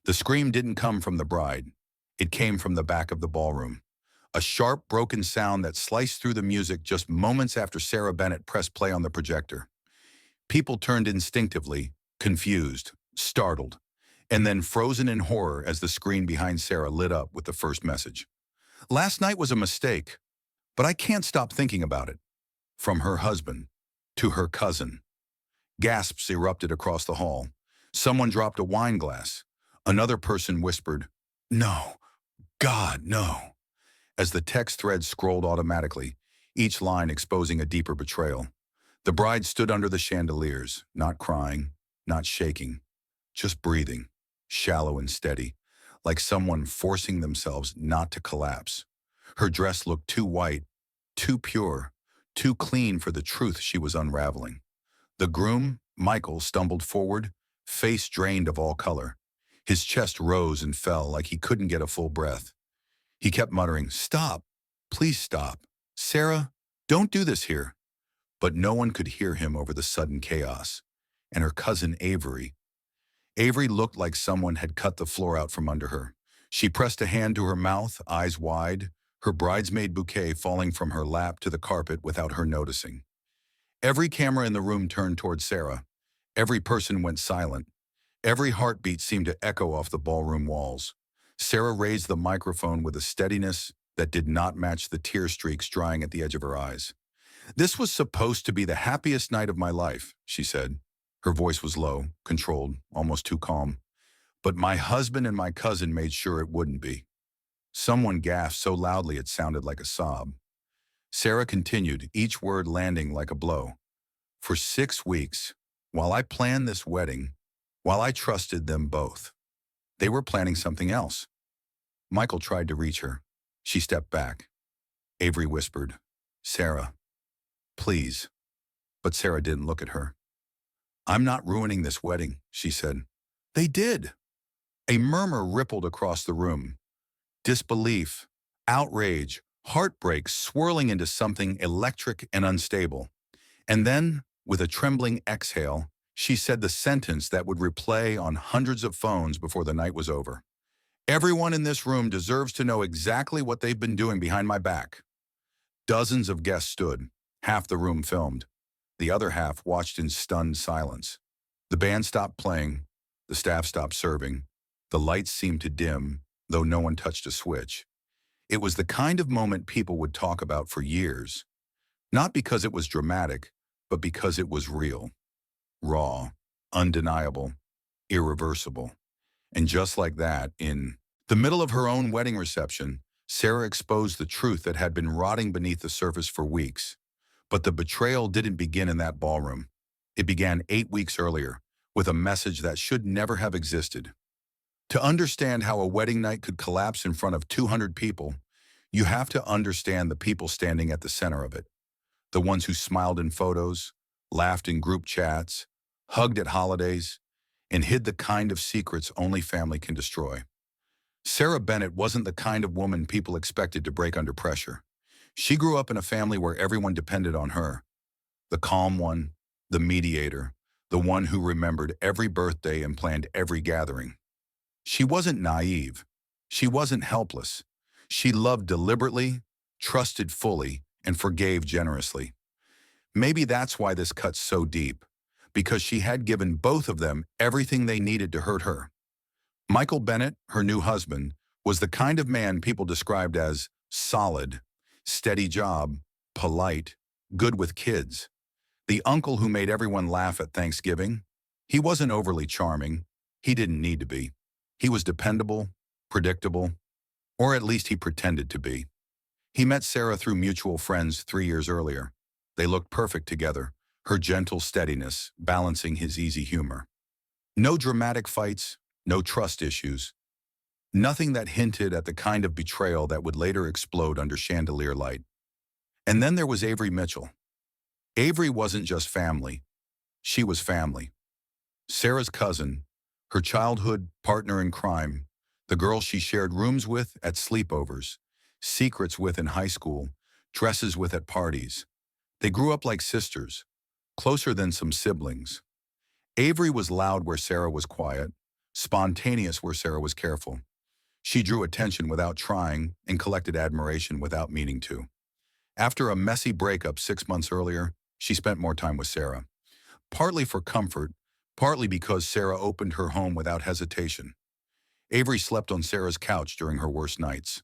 The scream didn't come from the bride. It came from the back of the ballroom. A sharp, broken sound that sliced through the music just moments after Sarah Bennett pressed play on the projector. People turned instinctively, confused, startled, and then frozen in horror as the screen behind Sarah lit up with the first message. Last night was a mistake, but I can't stop thinking about it. From her husband to her cousin. Gasps erupted across the hall. Someone dropped a wine glass. Another person whispered, "No, God, no," as the text thread scrolled automatically, each line exposing a deeper betrayal. The bride stood under the chandeliers, not crying, not shaking, just breathing, shallow and steady, like someone forcing themselves not to collapse. Her dress looked too white, too pure, too clean for the truth she was unraveling. The groom, Michael, stumbled forward, face drained of all color. His chest rose and fell like he couldn't get a full breath. He kept muttering, "Stop, please stop. Sarah, don't do this here." But no one could hear him over the sudden chaos. And her cousin Avery. Avery looked like someone had cut the floor out from under her. She pressed a hand to her mouth, eyes wide, her bridesmaid bouquet falling from her lap to the carpet without her noticing. Every camera in the room turned toward Sarah. Every person went silent. Every heartbeat seemed to echo off the ballroom walls. Sarah raised the microphone with a steadiness that did not match the tear streaks drying at the edge of her eyes. "This was supposed to be the happiest night of my life," she said. Her voice was low, controlled, almost too calm. "But my husband and my cousin made sure it wouldn't be." Someone gasped so loudly it sounded like a sob. Sarah continued, each word landing like a blow. "For 6 weeks, while I planned this wedding, while I trusted them both, they were planning something else." Michael tried to reach her. She stepped back. Avery whispered, "Sarah, please." But Sarah didn't look at her. "I'm not ruining this wedding," she said. "They did." A murmur rippled across the room. Disbelief, outrage, heartbreak swirling into something electric and unstable. And then, with a trembling exhale, she said the sentence that would replay on hundreds of phones before the night was over. "Everyone in this room deserves to know exactly what they've been doing behind my back." Dozens of guests stood, half the room filmed. The other half watched in stunned silence. The band stopped playing, the staff stopped serving, the lights seemed to dim, though no one touched a switch. It was the kind of moment people would talk about for years. Not because it was dramatic, but because it was real. Raw, undeniable, irreversible. And just like that, in the middle of her own wedding reception, Sarah exposed the truth that had been rotting beneath the surface for weeks. But the betrayal didn't begin in that ballroom. It began 8 weeks earlier, with a message that should never have existed. To understand how a wedding night could collapse in front of 200 people, you have to understand the people standing at the center of it. The ones who smiled in photos, laughed in group chats, hugged at holidays, and hid the kind of secrets only family can destroy. Sarah Bennett wasn't the kind of woman people expected to break under pressure. She grew up in a family where everyone depended on her. The calm one, the mediator, the one who remembered every birthday and planned every gathering. She wasn't naive. She wasn't helpless. She loved deliberately, trusted fully, and forgave generously. Maybe that's why this cuts so deep, because she had given both of them everything they needed to hurt her. Michael Bennett, her new husband, was the kind of man people described as solid, steady job, polite, good with kids. The uncle who made everyone laugh at Thanksgiving. He wasn't overly charming. He didn't need to be. He was dependable, predictable, or at least he pretended to be. He met Sarah through mutual friends 3 years earlier. They looked perfect together, her gentle steadiness balancing his easy humor. No dramatic fights, no trust issues. Nothing that hinted at the kind of betrayal that would later explode under chandelier light. And then there was Avery Mitchell. Avery wasn't just family. She was family. Sarah's cousin, her childhood partner in crime, the girl she shared rooms with at sleepovers, secrets with in high school, dresses with at parties. They grew up like sisters, closer than some siblings. Avery was loud where Sarah was quiet, spontaneous where Sarah was careful. She drew attention without trying and collected admiration without meaning to. After a messy breakup 6 months earlier, she spent more time with Sarah. Partly for comfort, partly because Sarah opened her home without hesitation. Avery slept on Sarah's couch during her worst nights,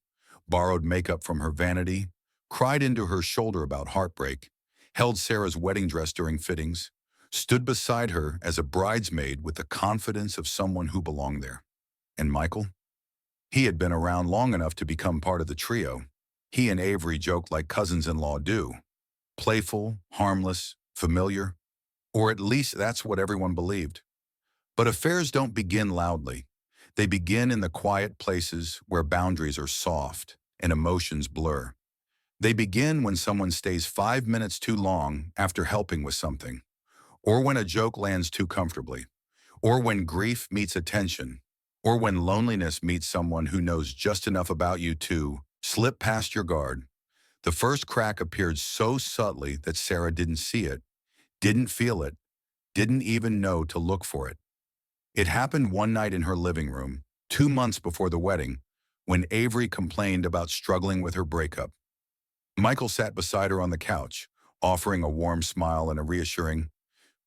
borrowed makeup from her vanity, cried into her shoulder about heartbreak, held Sarah's wedding dress during fittings, stood beside her as a bridesmaid with the confidence of someone who belonged there. And Michael? He had been around long enough to become part of the trio. He and Avery joked like cousins-in-law do. Playful, harmless, familiar. Or at least that's what everyone believed. But affairs don't begin loudly. They begin in the quiet places where boundaries are soft and emotions blur. They begin when someone stays 5 minutes too long after helping with something, or when a joke lands too comfortably, or when grief meets attention, or when loneliness meets someone who knows just enough about you to slip past your guard. The first crack appeared so subtly that Sarah didn't see it, didn't feel it, didn't even know to look for it. It happened one night in her living room, 2 months before the wedding, when Avery complained about struggling with her breakup. Michael sat beside her on the couch, offering a warm smile and a reassuring,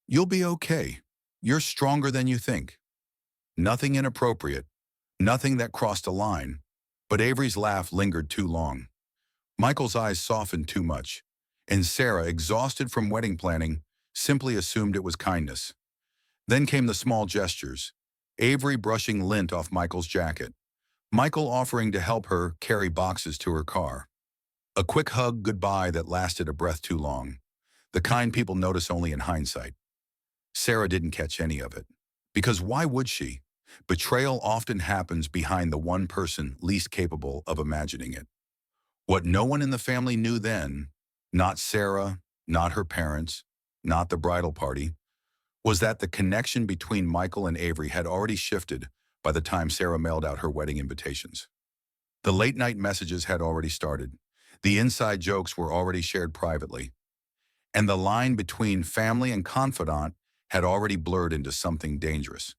"You'll be okay. You're stronger than you think." Nothing inappropriate, nothing that crossed a line, but Avery's laugh lingered too long. Michael's eyes softened too much, and Sarah, exhausted from wedding planning, simply assumed it was kindness. Then came the small gestures, Avery brushing lint off Michael's jacket, Michael offering to help her carry boxes to her car. A quick hug goodbye that lasted a breath too long, the kind people notice only in hindsight. Sarah didn't catch any of it. Because why would she? Betrayal often happens behind the one person least capable of imagining it. What no one in the family knew then, not Sarah, not her parents, not the bridal party, was that the connection between Michael and Avery had already shifted by the time Sarah mailed out her wedding invitations. The late-night messages had already started. The inside jokes were already shared privately. And the line between family and confidant had already blurred into something dangerous.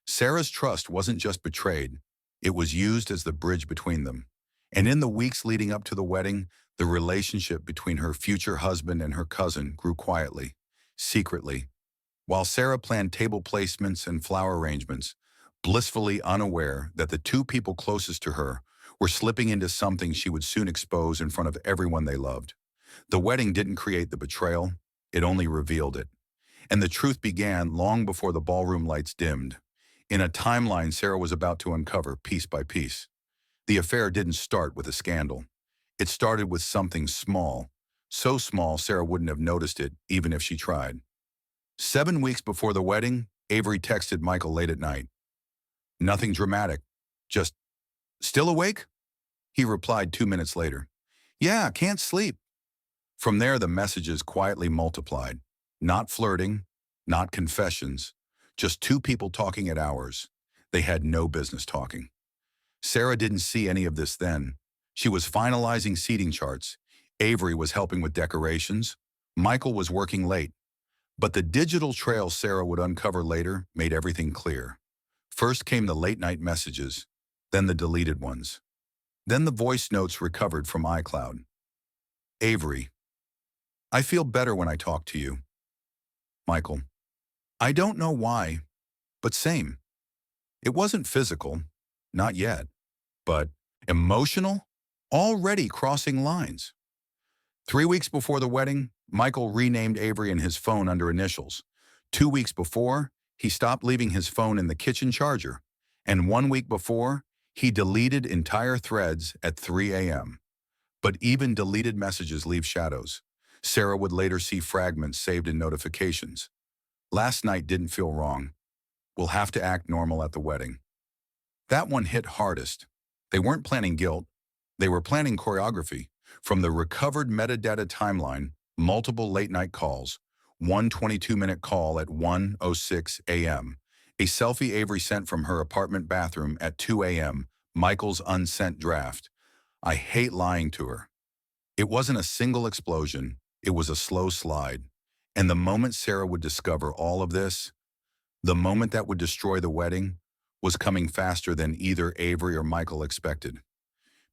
Sarah's trust wasn't just betrayed, it was used as the bridge between them. And in the weeks leading up to the wedding, the relationship between her future husband and her cousin grew quietly, secretly. While Sarah planned table placements and flower arrangements, blissfully unaware that the two people closest to her were slipping into something she would soon expose in front of everyone they loved. The wedding didn't create the betrayal, it only revealed it. And the truth began long before the ballroom lights dimmed, in a timeline Sarah was about to uncover piece by piece. The affair didn't start with a scandal. It started with something small, so small Sarah wouldn't have noticed it even if she tried. 7 weeks before the wedding, Avery texted Michael late at night. Nothing dramatic, just, "Still awake?" He replied 2 minutes later. "Yeah, can't sleep." From there, the messages quietly multiplied. Not flirting, not confessions, just two people talking at hours. They had no business talking. Sarah didn't see any of this then. She was finalizing seating charts. Avery was helping with decorations. Michael was working late. But the digital trail Sarah would uncover later made everything clear. First came the late-night messages, then the deleted ones. Then the voice notes recovered from iCloud. Avery, "I feel better when I talk to you." Michael, "I don't know why, but same." It wasn't physical, not yet, but emotional, already crossing lines. 3 weeks before the wedding, Michael renamed Avery and his phone under initials. 2 weeks before, he stopped leaving his phone in the kitchen charger. And 1 week before, he deleted entire threads at 3 a.m. But even deleted messages leave shadows. Sarah would later see fragments saved in notifications. "Last night didn't feel wrong. We'll have to act normal at the wedding." That one hit hardest. They weren't planning guilt. They were planning choreography. From the recovered metadata timeline, multiple late-night calls, one 22-minute call at 1:06 a.m., a selfie Avery sent from her apartment bathroom at 2 a.m., Michael's unsent draft. I hate lying to her. It wasn't a single explosion. It was a slow slide. And the moment Sarah would discover all of this, the moment that would destroy the wedding, was coming faster than either Avery or Michael expected.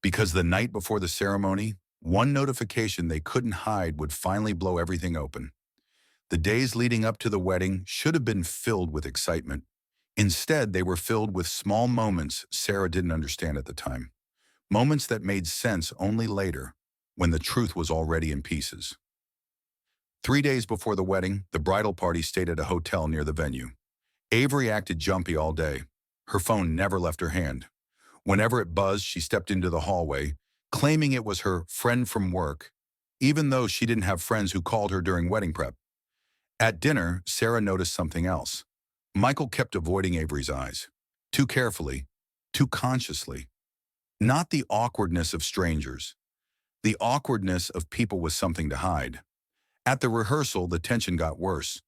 Because the night before the ceremony, one notification they couldn't hide would finally blow everything open. The days leading up to the wedding should have been filled with excitement. Instead, they were filled with small moments Sarah didn't understand at the time. Moments that made sense only later, when the truth was already in pieces. 3 days before the wedding, the bridal party stayed at a hotel near the venue. Avery acted jumpy all day. Her phone never left her hand. Whenever it buzzed, she stepped into the hallway, claiming it was her friend from work, even though she didn't have friends who called her during wedding prep. At dinner, Sarah noticed something else. Michael kept avoiding Avery's eyes. Too carefully, too consciously. Not the awkwardness of strangers. The awkwardness of people with something to hide. At the rehearsal, the tension got worse.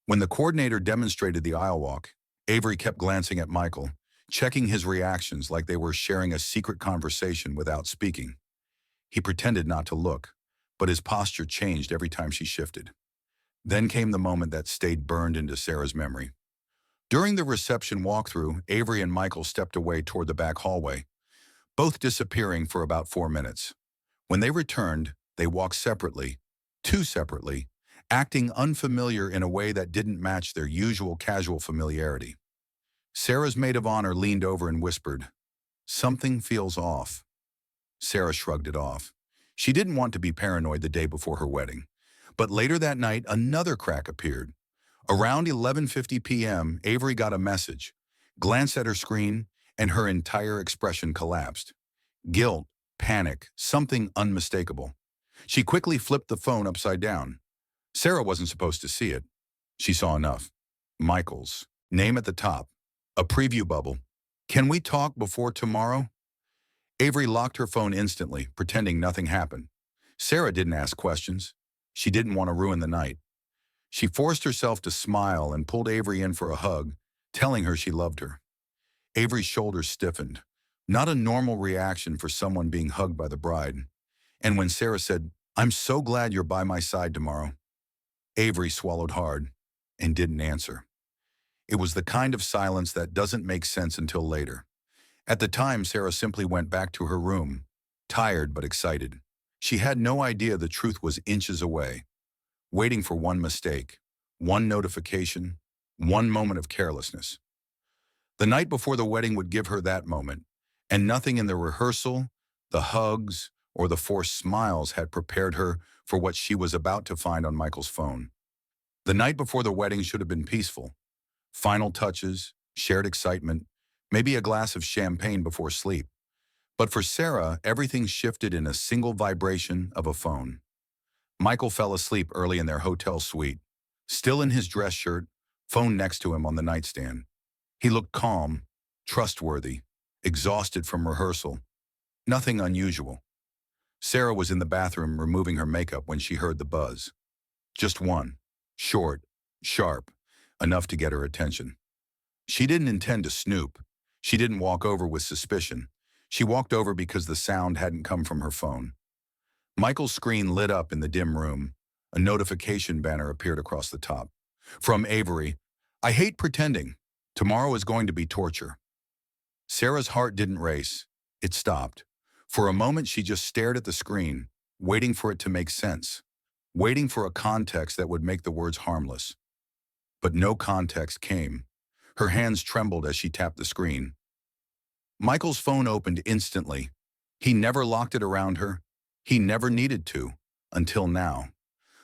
When the coordinator demonstrated the aisle walk, Avery kept glancing at Michael, checking his reactions like they were sharing a secret conversation without speaking. He pretended not to look, but his posture changed every time she shifted. Then came the moment that stayed burned into Sarah's memory. During the reception walkthrough, Avery and Michael stepped away toward the back hallway, both disappearing for about 4 minutes. When they returned, they walked separately, too separately, acting unfamiliar in a way that didn't match their usual casual familiarity. Sarah's maid of honor leaned over and whispered, "Something feels off." Sarah shrugged it off. She didn't want to be paranoid the day before her wedding. But later that night, another crack appeared. Around 11:50 p.m., Avery got a message, glanced at her screen, and her entire expression collapsed. Guilt, panic, something unmistakable. She quickly flipped the phone upside down. Sarah wasn't supposed to see it. She saw enough. Michael's name at the top. A preview bubble. "Can we talk before tomorrow?" Avery locked her phone instantly, pretending nothing happened. Sarah didn't ask questions. She didn't want to ruin the night. She forced herself to smile and pulled Avery in for a hug, telling her she loved her. Avery's shoulders stiffened, not a normal reaction for someone being hugged by the bride. And when Sarah said, "I'm so glad you're by my side tomorrow," Avery swallowed hard and didn't answer. It was the kind of silence that doesn't make sense until later. At the time, Sarah simply went back to her room, tired but excited. She had no idea the truth was inches away, waiting for one mistake, one notification, one moment of carelessness. The night before the wedding would give her that moment, and nothing in the rehearsal, the hugs, or the forced smiles had prepared her for what she was about to find on Michael's phone. The night before the wedding should have been peaceful. Final touches, shared excitement, maybe a glass of champagne before sleep. But for Sarah, everything shifted in a single vibration of a phone. Michael fell asleep early in their hotel suite, still in his dress shirt, phone next to him on the nightstand. He looked calm, trustworthy, exhausted from rehearsal. Nothing unusual. Sarah was in the bathroom removing her makeup when she heard the buzz. Just one. Short, sharp, enough to get her attention. She didn't intend to snoop. She didn't walk over with suspicion. She walked over because the sound hadn't come from her phone. Michael's screen lit up in the dim room. A notification banner appeared across the top. From Avery, "I hate pretending. Tomorrow is going to be torture." Sarah's heart didn't race. It stopped. For a moment, she just stared at the screen, waiting for it to make sense, waiting for a context that would make the words harmless. But no context came. Her hands trembled as she tapped the screen. Michael's phone opened instantly. He never locked it around her. He never needed to, until now.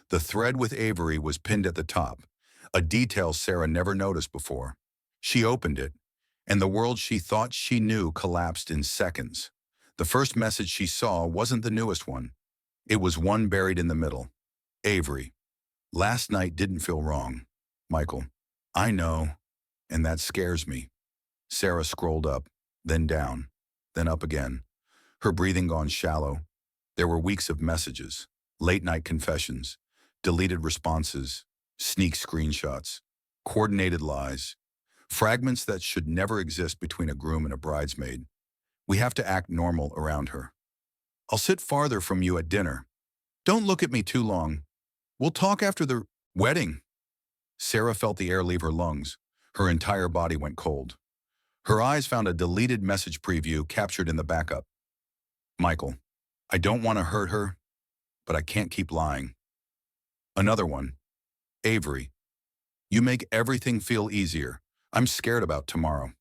The thread with Avery was pinned at the top, a detail Sarah never noticed before. She opened it, and the world she thought she knew collapsed in seconds. The first message she saw wasn't the newest one. It was one buried in the middle. Avery, "Last night didn't feel wrong." Michael, "I know, and that scares me." Sarah scrolled up, then down, then up again. Her breathing gone shallow. There were weeks of messages, late-night confessions, deleted responses, sneak screenshots, coordinated lies, fragments that should never exist between a groom and a bridesmaid. "We have to act normal around her. I'll sit farther from you at dinner. Don't look at me too long. We'll talk after the wedding." Sarah felt the air leave her lungs. Her entire body went cold. Her eyes found a deleted message preview captured in the backup. Michael, I don't want to hurt her, but I can't keep lying. Another one. Avery, you make everything feel easier. I'm scared about tomorrow.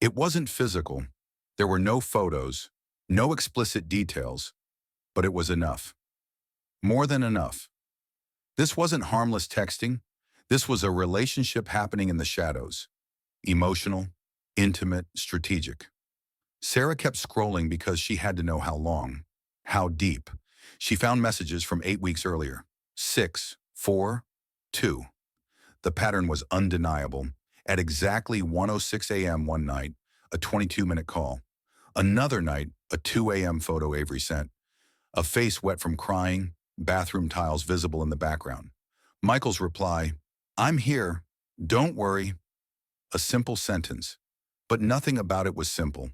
It wasn't physical. There were no photos, no explicit details, but it was enough. More than enough. This wasn't harmless texting. This was a relationship happening in the shadows. Emotional, intimate, strategic. Sarah kept scrolling because she had to know how long, how deep. She found messages from 8 weeks earlier. 6, 4, 2. The pattern was undeniable. At exactly 1:06 a.m. one night, a 22-minute call. Another night, a 2 a.m. photo Avery sent. A face wet from crying, bathroom tiles visible in the background. Michael's reply, I'm here, don't worry. A simple sentence, but nothing about it was simple.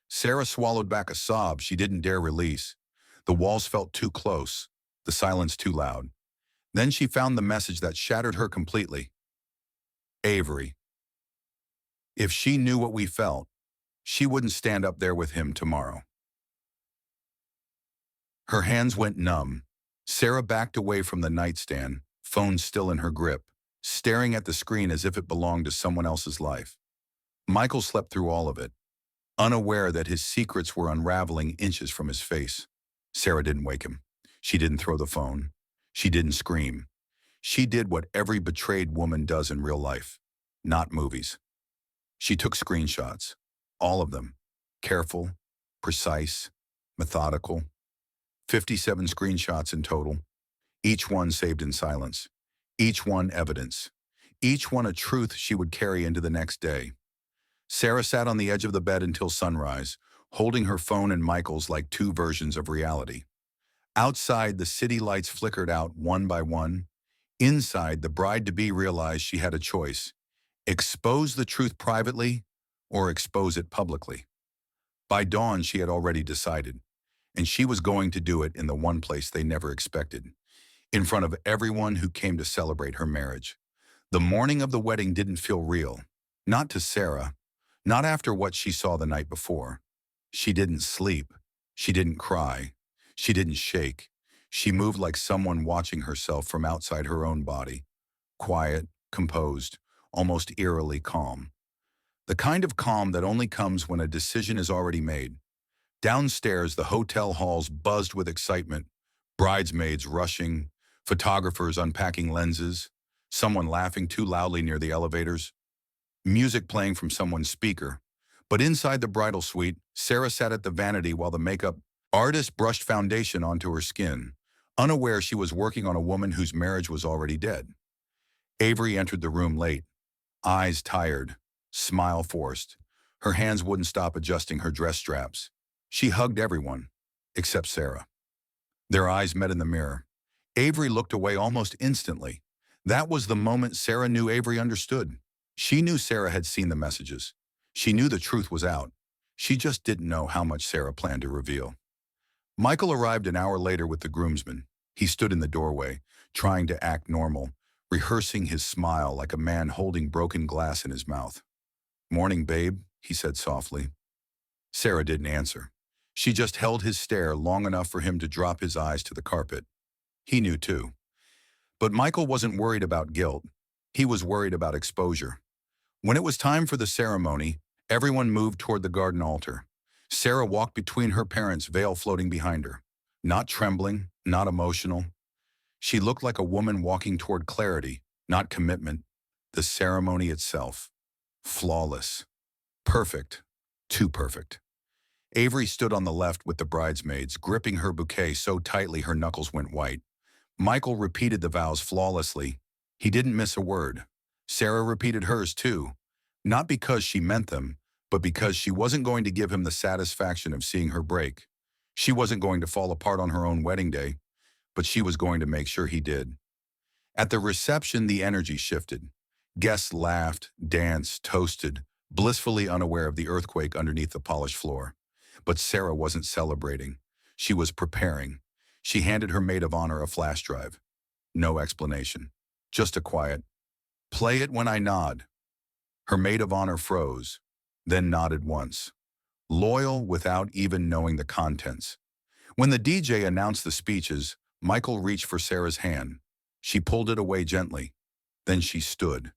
Sarah swallowed back a sob she didn't dare release. The walls felt too close, the silence too loud. Then she found the message that shattered her completely. Avery. If she knew what we felt, she wouldn't stand up there with him tomorrow. Her hands went numb. Sarah backed away from the nightstand, phone still in her grip, staring at the screen as if it belonged to someone else's life. Michael slept through all of it, unaware that his secrets were unraveling inches from his face. Sarah didn't wake him. She didn't throw the phone. She didn't scream. She did what every betrayed woman does in real life, not movies. She took screenshots, all of them, careful, precise, methodical. 57 screenshots in total, each one saved in silence, each one evidence, each one a truth she would carry into the next day. Sarah sat on the edge of the bed until sunrise, holding her phone and Michael's like two versions of reality. Outside, the city lights flickered out one by one. Inside, the bride-to-be realized she had a choice: expose the truth privately or expose it publicly. By dawn, she had already decided, and she was going to do it in the one place they never expected, in front of everyone who came to celebrate her marriage. The morning of the wedding didn't feel real, not to Sarah, not after what she saw the night before. She didn't sleep. She didn't cry. She didn't shake. She moved like someone watching herself from outside her own body. Quiet, composed, almost eerily calm. The kind of calm that only comes when a decision is already made. Downstairs, the hotel halls buzzed with excitement. Bridesmaids rushing, photographers unpacking lenses, someone laughing too loudly near the elevators, music playing from someone's speaker. But inside the bridal suite, Sarah sat at the vanity while the makeup artist brushed foundation onto her skin, unaware she was working on a woman whose marriage was already dead. Avery entered the room late, eyes tired, smile forced. Her hands wouldn't stop adjusting her dress straps. She hugged everyone, except Sarah. Their eyes met in the mirror. Avery looked away almost instantly. That was the moment Sarah knew Avery understood. She knew Sarah had seen the messages. She knew the truth was out. She just didn't know how much Sarah planned to reveal. Michael arrived an hour later with the groomsmen. He stood in the doorway, trying to act normal, rehearsing his smile like a man holding broken glass in his mouth. "Morning, babe," he said softly. Sarah didn't answer. She just held his stare long enough for him to drop his eyes to the carpet. He knew too. But Michael wasn't worried about guilt. He was worried about exposure. When it was time for the ceremony, everyone moved toward the garden altar. Sarah walked between her parents, veil floating behind her. Not trembling, not emotional. She looked like a woman walking toward clarity, not commitment. The ceremony itself. Flawless. Perfect. Too perfect. Avery stood on the left with the bridesmaids, gripping her bouquet so tightly her knuckles went white. Michael repeated the vows flawlessly. He didn't miss a word. Sarah repeated hers too, not because she meant them, but because she wasn't going to give him the satisfaction of seeing her break. She wasn't going to fall apart on her own wedding day, but she was going to make sure he did. At the reception, the energy shifted. Guests laughed, danced, toasted, blissfully unaware of the earthquake underneath the polished floor. But Sarah wasn't celebrating. She was preparing. She handed her maid of honor a flash drive. No explanation. Just a quiet, "Play it when I nod." Her maid of honor froze, then nodded once, loyal without even knowing the contents. When the DJ announced the speeches, Michael reached for Sarah's hand. She pulled it away gently. Then she stood.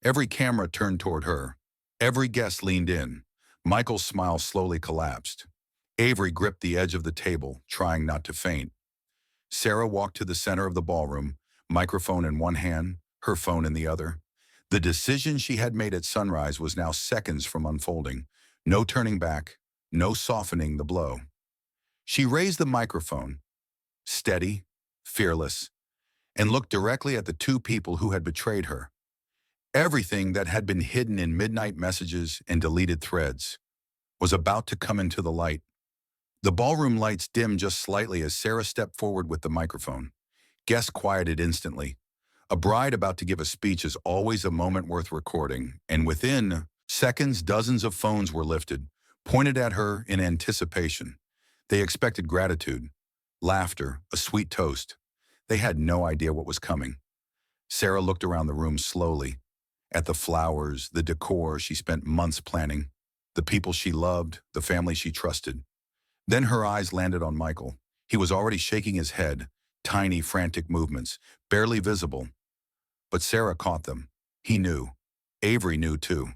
Every camera turned toward her. Every guest leaned in. Michael's smile slowly collapsed. Avery gripped the edge of the table, trying not to faint. Sarah walked to the center of the ballroom, microphone in one hand, her phone in the other. The decision she had made at sunrise was now seconds from unfolding. No turning back, no softening the blow. She raised the microphone, steady, fearless, and looked directly at the two people who had betrayed her. Everything that had been hidden in midnight messages and deleted threads was about to come into the light. The ballroom lights dimmed just slightly as Sarah stepped forward with the microphone. Guests quieted instantly. A bride about to give a speech is always a moment worth recording, and within seconds, dozens of phones were lifted, pointed at her in anticipation. They expected gratitude, laughter, a sweet toast. They had no idea what was coming. Sarah looked around the room slowly, at the flowers, the decor she spent months planning, the people she loved, the family she trusted. Then her eyes landed on Michael. He was already shaking his head, tiny, frantic movements, barely visible. But Sarah caught them. He knew. Avery knew too.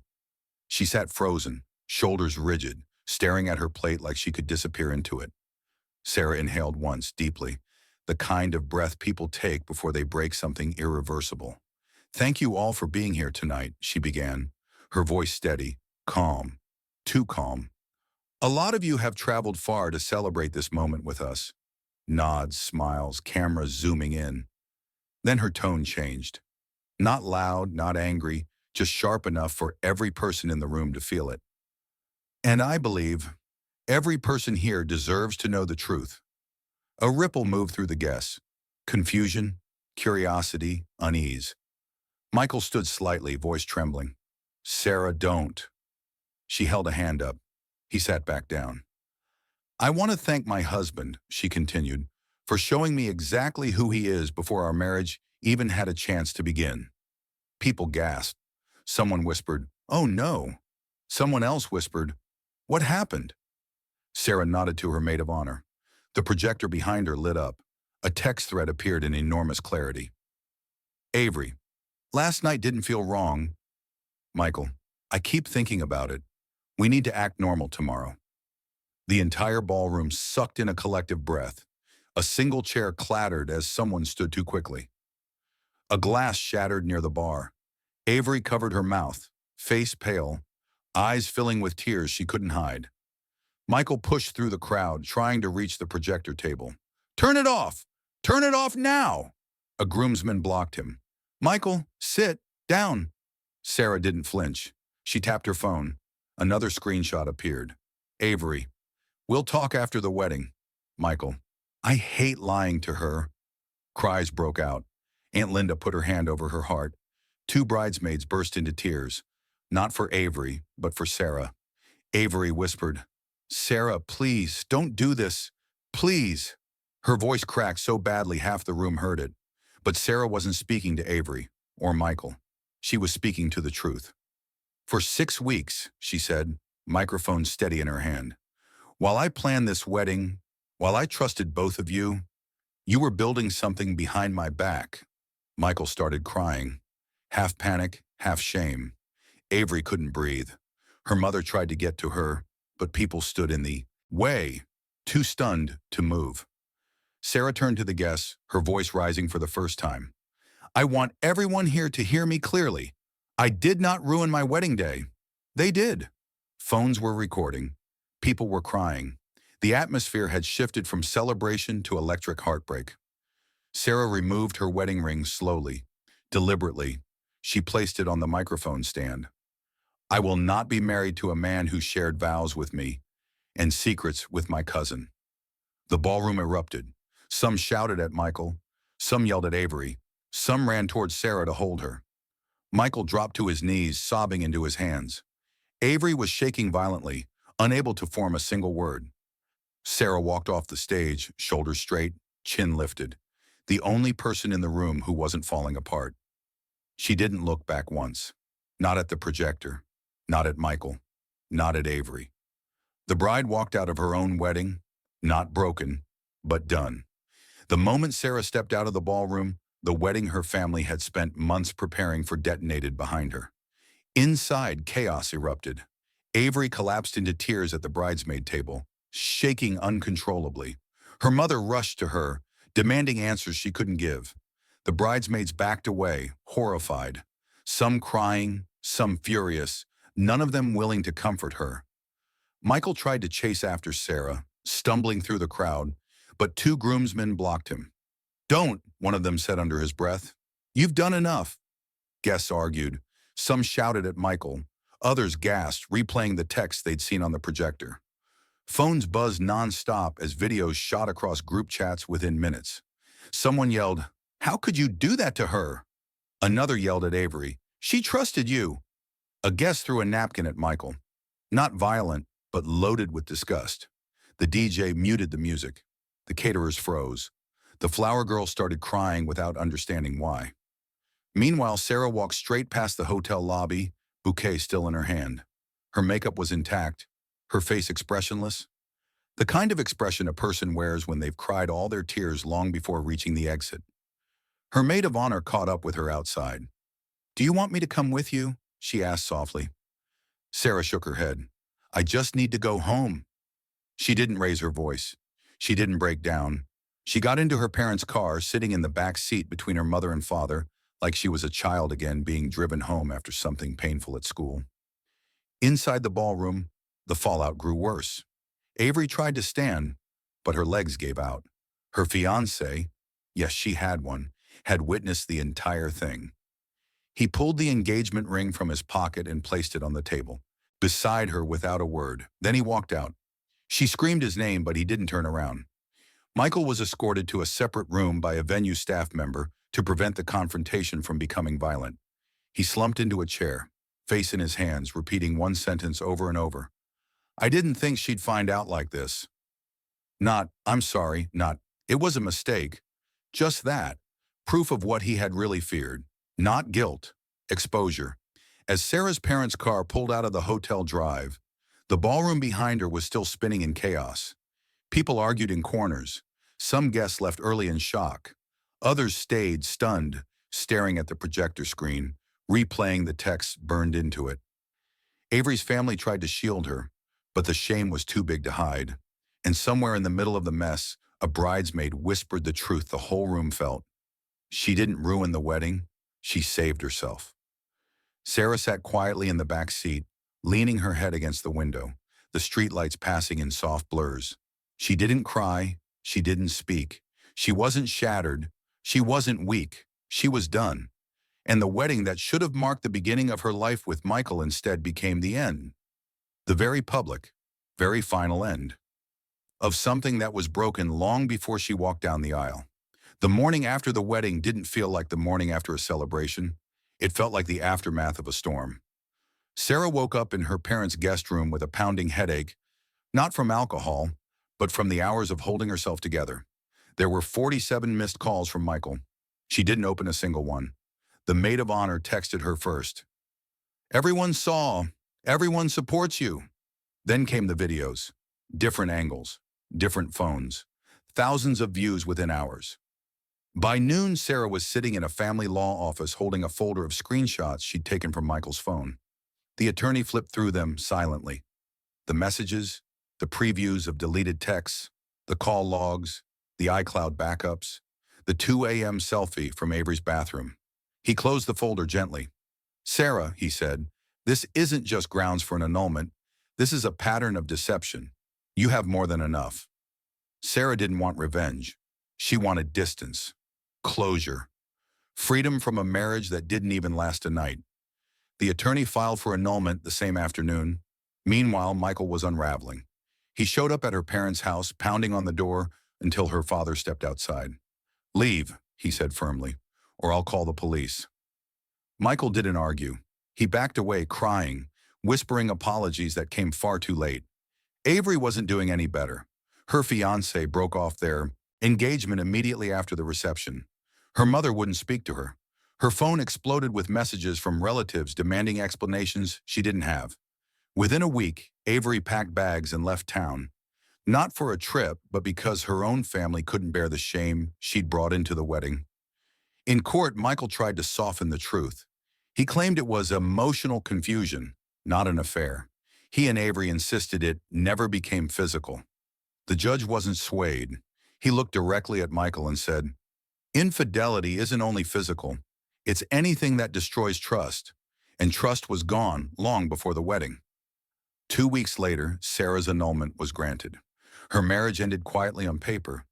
She sat frozen, shoulders rigid, staring at her plate like she could disappear into it. Sarah inhaled once, deeply, the kind of breath people take before they break something irreversible. "Thank you all for being here tonight," she began, her voice steady, calm, too calm. "A lot of you have traveled far to celebrate this moment with us." Nods, smiles, cameras zooming in. Then her tone changed. Not loud, not angry, just sharp enough for every person in the room to feel it. "And I believe every person here deserves to know the truth." A ripple moved through the guests. Confusion, curiosity, unease. Michael stood slightly, voice trembling. "Sarah, don't." She held a hand up. He sat back down. "I want to thank my husband," she continued, "for showing me exactly who he is before our marriage even had a chance to begin." People gasped. Someone whispered, "Oh no." Someone else whispered, "What happened?" Sarah nodded to her maid of honor. The projector behind her lit up. A text thread appeared in enormous clarity. "Avery, last night didn't feel wrong." "Michael, I keep thinking about it. We need to act normal tomorrow." The entire ballroom sucked in a collective breath. A single chair clattered as someone stood too quickly. A glass shattered near the bar. Avery covered her mouth, face pale, eyes filling with tears she couldn't hide. Michael pushed through the crowd, trying to reach the projector table. "Turn it off! Turn it off now!" A groomsman blocked him. "Michael, sit down." Sarah didn't flinch. She tapped her phone. Another screenshot appeared. "Avery, we'll talk after the wedding." Michael, "I hate lying to her." Cries broke out. Aunt Linda put her hand over her heart. Two bridesmaids burst into tears. Not for Avery, but for Sarah. Avery whispered, "Sarah, please, don't do this. Please." Her voice cracked so badly half the room heard it. But Sarah wasn't speaking to Avery or Michael. She was speaking to the truth. "For 6 weeks," she said, microphone steady in her hand, "while I planned this wedding, while I trusted both of you, you were building something behind my back." Michael started crying, half panic, half shame. Avery couldn't breathe. Her mother tried to get to her, but people stood in the way, too stunned to move. Sarah turned to the guests, her voice rising for the first time. "I want everyone here to hear me clearly. I did not ruin my wedding day." They did. Phones were recording. People were crying. The atmosphere had shifted from celebration to electric heartbreak. Sarah removed her wedding ring slowly, deliberately. She placed it on the microphone stand. "I will not be married to a man who shared vows with me and secrets with my cousin." The ballroom erupted. Some shouted at Michael. Some yelled at Avery. Some ran towards Sarah to hold her. Michael dropped to his knees, sobbing into his hands. Avery was shaking violently, unable to form a single word. Sarah walked off the stage, shoulders straight, chin lifted, the only person in the room who wasn't falling apart. She didn't look back once. Not at the projector. Not at Michael. Not at Avery. The bride walked out of her own wedding, not broken, but done. The moment Sarah stepped out of the ballroom, the wedding her family had spent months preparing for detonated behind her. Inside, chaos erupted. Avery collapsed into tears at the bridesmaid table, shaking uncontrollably. Her mother rushed to her, demanding answers she couldn't give. The bridesmaids backed away, horrified. Some crying, some furious, none of them willing to comfort her. Michael tried to chase after Sarah, stumbling through the crowd, but two groomsmen blocked him. "Don't," one of them said under his breath. "You've done enough." Guests argued. Some shouted at Michael. Others gasped, replaying the text they'd seen on the projector. Phones buzzed non-stop as videos shot across group chats within minutes. Someone yelled, "How could you do that to her?" Another yelled at Avery, "She trusted you." A guest threw a napkin at Michael. Not violent, but loaded with disgust. The DJ muted the music. The caterers froze. The flower girl started crying without understanding why. Meanwhile, Sarah walked straight past the hotel lobby, bouquet still in her hand. Her makeup was intact, her face expressionless. The kind of expression a person wears when they've cried all their tears long before reaching the exit. Her maid of honor caught up with her outside. "Do you want me to come with you?" she asked softly. Sarah shook her head. "I just need to go home." She didn't raise her voice. She didn't break down. She got into her parents' car, sitting in the back seat between her mother and father, like she was a child again being driven home after something painful at school. Inside the ballroom, the fallout grew worse. Avery tried to stand, but her legs gave out. Her fiancé, yes, she had one, had witnessed the entire thing. He pulled the engagement ring from his pocket and placed it on the table, beside her without a word. Then he walked out. She screamed his name, but he didn't turn around. Michael was escorted to a separate room by a venue staff member to prevent the confrontation from becoming violent. He slumped into a chair, face in his hands, repeating one sentence over and over. "I didn't think she'd find out like this." Not, "I'm sorry," not, "It was a mistake." Just that. Proof of what he had really feared. Not guilt, exposure. As Sarah's parents' car pulled out of the hotel drive, the ballroom behind her was still spinning in chaos. People argued in corners. Some guests left early in shock. Others stayed, stunned, staring at the projector screen, replaying the text burned into it. Avery's family tried to shield her, but the shame was too big to hide. And somewhere in the middle of the mess, a bridesmaid whispered the truth the whole room felt. She didn't ruin the wedding. She saved herself. Sarah sat quietly in the back seat, leaning her head against the window, the streetlights passing in soft blurs. She didn't cry. She didn't speak. She wasn't shattered. She wasn't weak. She was done. And the wedding that should have marked the beginning of her life with Michael instead became the end. The very public, very final end. Of something that was broken long before she walked down the aisle. The morning after the wedding didn't feel like the morning after a celebration. It felt like the aftermath of a storm. Sarah woke up in her parents' guest room with a pounding headache, not from alcohol, but from the hours of holding herself together. There were 47 missed calls from Michael. She didn't open a single one. The maid of honor texted her first. "Everyone saw. Everyone supports you." Then came the videos. Different angles, different phones, thousands of views within hours. By noon, Sarah was sitting in a family law office holding a folder of screenshots she'd taken from Michael's phone. The attorney flipped through them silently. The messages, the previews of deleted texts, the call logs, the iCloud backups, the 2 a.m. selfie from Avery's bathroom. He closed the folder gently. "Sarah," he said, "this isn't just grounds for an annulment. This is a pattern of deception. You have more than enough." Sarah didn't want revenge. She wanted distance, closure, freedom from a marriage that didn't even last a night. The attorney filed for annulment the same afternoon. Meanwhile, Michael was unraveling. He showed up at her parents' house, pounding on the door until her father stepped outside. "Leave," he said firmly, "or I'll call the police." Michael didn't argue. He backed away, crying, whispering apologies that came far too late. Avery wasn't doing any better. Her fiancé broke off their engagement immediately after the reception. Her mother wouldn't speak to her. Her phone exploded with messages from relatives demanding explanations she didn't have. Within a week, Avery packed bags and left town, not for a trip, but because her own family couldn't bear the shame she'd brought into the wedding. In court, Michael tried to soften the truth. He claimed it was emotional confusion, not an affair. He and Avery insisted it never became physical. The judge wasn't swayed. He looked directly at Michael and said, "Infidelity isn't only physical. It's anything that destroys trust." And trust was gone long before the wedding. 2 weeks later, Sarah's annulment was granted. Her marriage ended quietly on paper,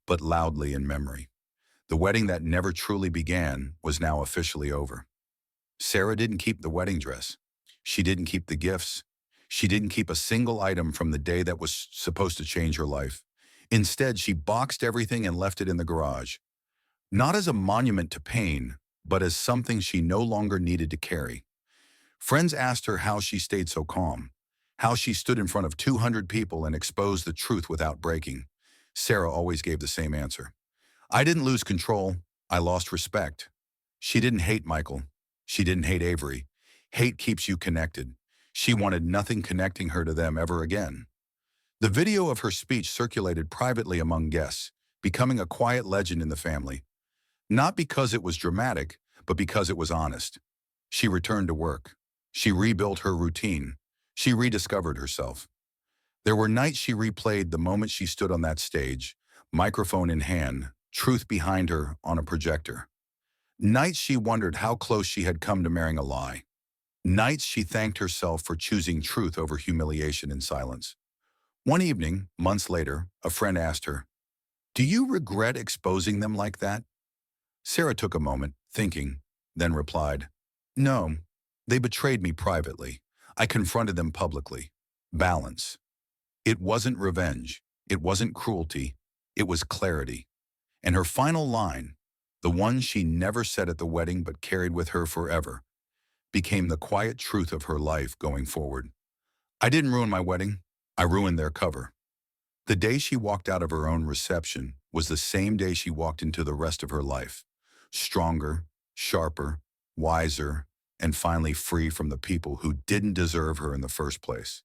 but loudly in memory. The wedding that never truly began was now officially over. Sarah didn't keep the wedding dress. She didn't keep the gifts. She didn't keep a single item from the day that was supposed to change her life. Instead, she boxed everything and left it in the garage, not as a monument to pain, but as something she no longer needed to carry. Friends asked her how she stayed so calm, how she stood in front of 200 people and exposed the truth without breaking. Sarah always gave the same answer. "I didn't lose control. I lost respect." She didn't hate Michael. She didn't hate Avery. Hate keeps you connected. She wanted nothing connecting her to them ever again. The video of her speech circulated privately among guests, becoming a quiet legend in the family. Not because it was dramatic, but because it was honest. She returned to work. She rebuilt her routine. She rediscovered herself. There were nights she replayed the moment she stood on that stage, microphone in hand, truth behind her on a projector. Nights she wondered how close she had come to marrying a lie. Nights she thanked herself for choosing truth over humiliation in silence. One evening, months later, a friend asked her, "Do you regret exposing them like that?" Sarah took a moment, thinking, then replied, "No, they betrayed me privately. I confronted them publicly." Balance. It wasn't revenge. It wasn't cruelty. It was clarity. And her final line, the one she never said at the wedding but carried with her forever, became the quiet truth of her life going forward. "I didn't ruin my wedding. I ruined their cover." The day she walked out of her own reception was the same day she walked into the rest of her life. Stronger, sharper, wiser, and finally free from the people who didn't deserve her in the first place.